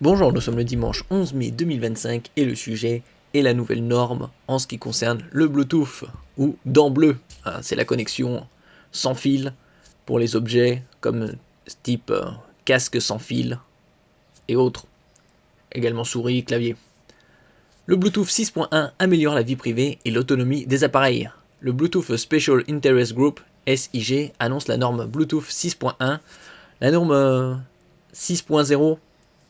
Bonjour, nous sommes le dimanche 11 mai 2025 et le sujet est la nouvelle norme en ce qui concerne le Bluetooth ou dent bleue. C'est la connexion sans fil pour les objets comme type casque sans fil et autres, également souris, clavier. Le Bluetooth 6.1 améliore la vie privée et l'autonomie des appareils. Le Bluetooth Special Interest Group SIG annonce la norme Bluetooth 6.1. La norme 6.0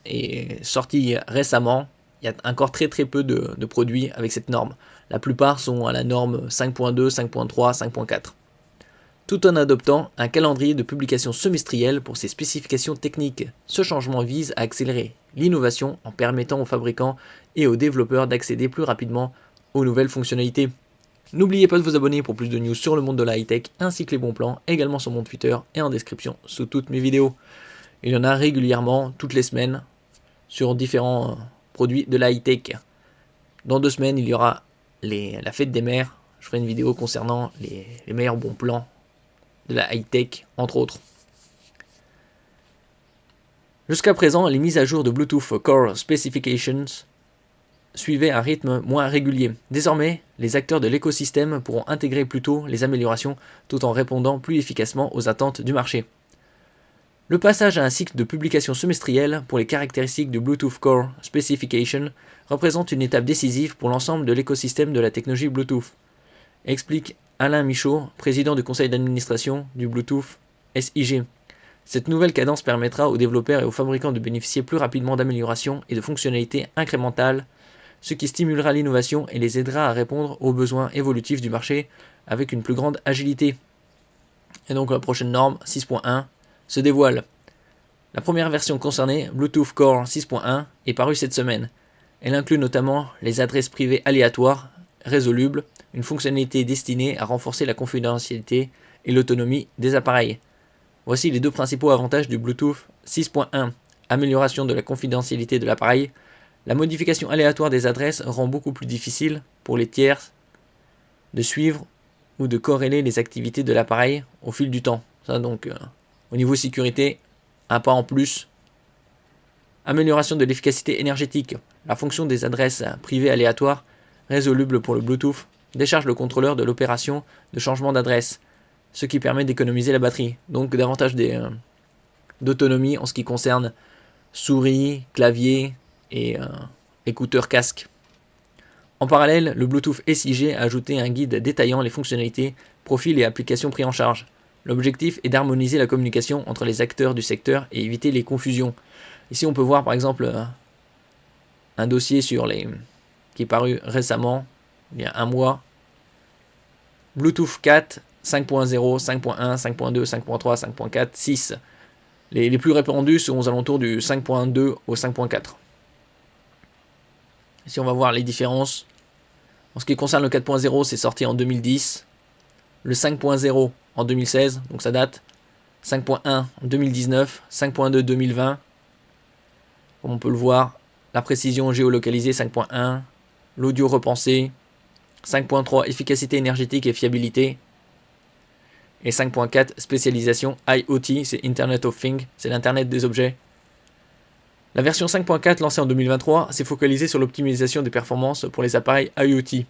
est sortie récemment. Il y a encore très peu de produits avec cette norme. La plupart sont à la norme 5.2, 5.3, 5.4. Tout en adoptant un calendrier de publication semestriel pour ses spécifications techniques. Ce changement vise à accélérer l'innovation en permettant aux fabricants et aux développeurs d'accéder plus rapidement aux nouvelles fonctionnalités. N'oubliez pas de vous abonner pour plus de news sur le monde de la high-tech ainsi que les bons plans, également sur mon Twitter et en description sous toutes mes vidéos. Il y en a régulièrement, toutes les semaines, sur différents produits de la high-tech. Dans 2 semaines, il y aura la fête des mères. Je ferai une vidéo concernant les meilleurs bons plans de la high-tech, entre autres. Jusqu'à présent, les mises à jour de Bluetooth Core Specifications suivaient un rythme moins régulier. Désormais, les acteurs de l'écosystème pourront intégrer plus tôt les améliorations tout en répondant plus efficacement aux attentes du marché. Le passage à un cycle de publication semestriel pour les caractéristiques du Bluetooth Core Specification représente une étape décisive pour l'ensemble de l'écosystème de la technologie Bluetooth, explique Alain Michaud, président du conseil d'administration du Bluetooth SIG. Cette nouvelle cadence permettra aux développeurs et aux fabricants de bénéficier plus rapidement d'améliorations et de fonctionnalités incrémentales, ce qui stimulera l'innovation et les aidera à répondre aux besoins évolutifs du marché avec une plus grande agilité. Et donc la prochaine norme, 6.1, se dévoile. La première version concernée, Bluetooth Core 6.1, est parue cette semaine. Elle inclut notamment les adresses privées aléatoires, résolubles, une fonctionnalité destinée à renforcer la confidentialité et l'autonomie des appareils. Voici les 2 principaux avantages du Bluetooth 6.1. Amélioration de la confidentialité de l'appareil. La modification aléatoire des adresses rend beaucoup plus difficile pour les tiers de suivre ou de corréler les activités de l'appareil au fil du temps. Ça donc, au niveau sécurité, un pas en plus. Amélioration de l'efficacité énergétique. La fonction des adresses privées aléatoires, résoluble pour le Bluetooth, décharge le contrôleur de l'opération de changement d'adresse, ce qui permet d'économiser la batterie. Donc davantage d'autonomie en ce qui concerne souris, clavier et écouteurs casque. En parallèle, le Bluetooth SIG a ajouté un guide détaillant les fonctionnalités, profils et applications pris en charge. L'objectif est d'harmoniser la communication entre les acteurs du secteur et éviter les confusions. Ici, on peut voir par exemple un dossier qui est paru récemment, il y a un mois. Bluetooth 4, 5.0, 5.1, 5.2, 5.3, 5.4, 6. Les plus répandus sont aux alentours du 5.2 au 5.4. Ici, on va voir les différences. En ce qui concerne le 4.0, c'est sorti en 2010. Le 5.0 en 2016, donc ça date. 5.1 en 2019, 5.2 2020. Comme on peut le voir, la précision géolocalisée 5.1, l'audio repensé, 5.3 efficacité énergétique et fiabilité, et 5.4 spécialisation IoT, c'est Internet of Things, c'est l'Internet des objets. La version 5.4 lancée en 2023 s'est focalisée sur l'optimisation des performances pour les appareils IoT.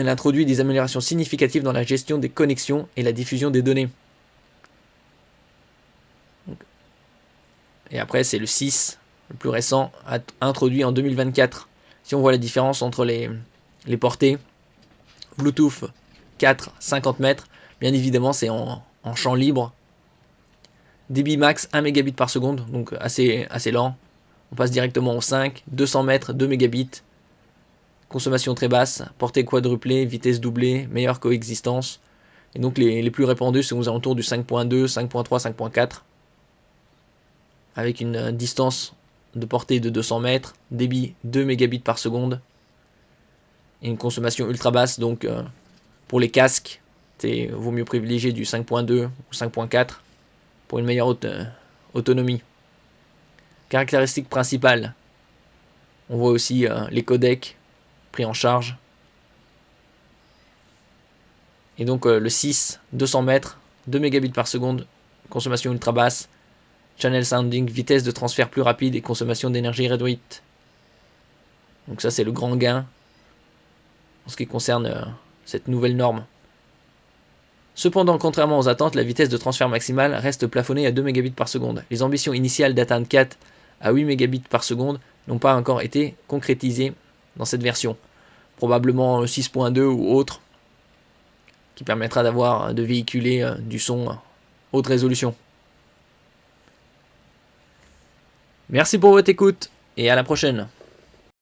Elle introduit des améliorations significatives dans la gestion des connexions et la diffusion des données. Et après, c'est le 6, le plus récent, introduit en 2024. Si on voit la différence entre les portées, Bluetooth 4, 50 mètres, bien évidemment, c'est en champ libre. Débit max 1 mégabit par seconde, donc assez lent. On passe directement au 5, 200 mètres, 2 mégabits. Consommation très basse, portée quadruplée, vitesse doublée, meilleure coexistence. Et donc les plus répandus sont aux alentours du 5.2, 5.3, 5.4. Avec une distance de portée de 200 mètres, débit 2 mégabits par seconde. Et une consommation ultra basse, donc pour les casques, il vaut mieux privilégier du 5.2 ou 5.4 pour une meilleure autonomie. Caractéristiques principales, on voit aussi les codecs pris en charge. Et donc le 6, 200 mètres, 2 mégabits par seconde, consommation ultra basse, channel sounding, vitesse de transfert plus rapide et consommation d'énergie réduite. Donc ça c'est le grand gain en ce qui concerne cette nouvelle norme. Cependant, contrairement aux attentes, la vitesse de transfert maximale reste plafonnée à 2 Mbps par seconde. Les ambitions initiales d'atteindre 4 à 8 Mbps par seconde n'ont pas encore été concrétisées dans cette version. Probablement 6.2 ou autre, qui permettra de véhiculer du son haute résolution. Merci pour votre écoute et à la prochaine.